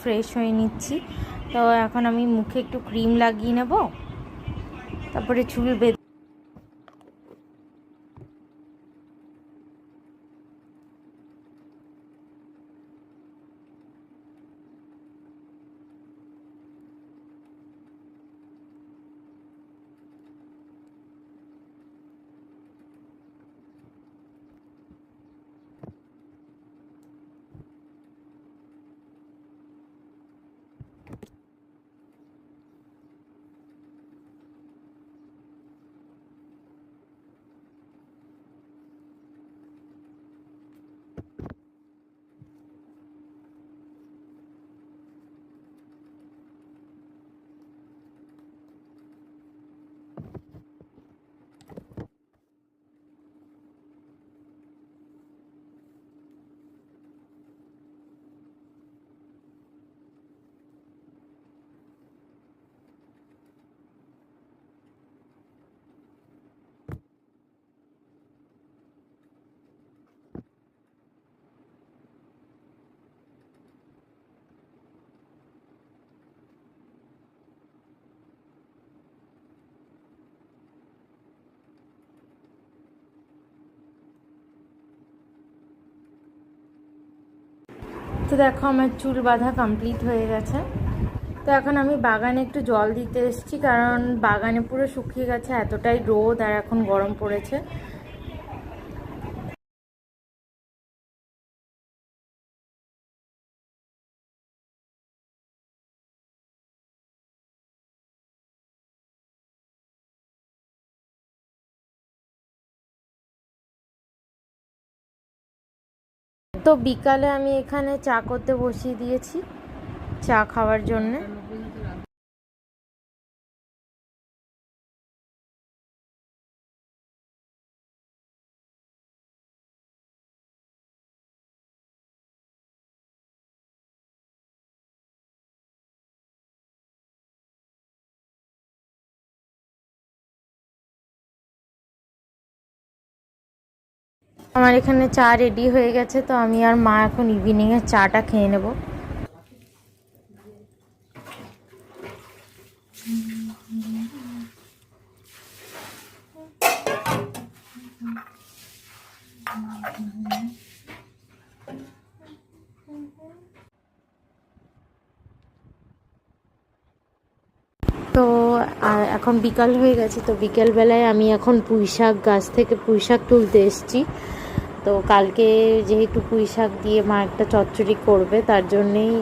Fresh হয়ে নিচ্ছি। তো এখন আমি মুখে একটু ক্রিম লাগিয়ে নেব, তারপরে চুল বেঁধে তো দেখো আমার চুল বাঁধা কমপ্লিট হয়ে গেছে। তো এখন আমি বাগানে একটু জল দিতে এসেছি, কারণ বাগানে পুরো শুকিয়ে গেছে, এতটাই রোদ আর এখন গরম পড়েছে। তো বিকালে আমি এখানে চা করতে বসিয়ে দিয়েছি, চা খাওয়ার জন্যে। আমার এখানে চা রেডি হয়ে গেছে, তো আমি আর মা এখন ইভিনিংয়ে চাটা খেয়ে নেব। তো এখন বিকাল হয়ে গেছে, তো বিকেলবেলায় আমি এখন পুঁইশাক গাছ থেকে পুঁইশাক তুলতে এসেছি। তো কালকে যেহেতু পুঁইশাক দিয়ে মা একটা চচ্চড়ি করবে, তার জন্যেই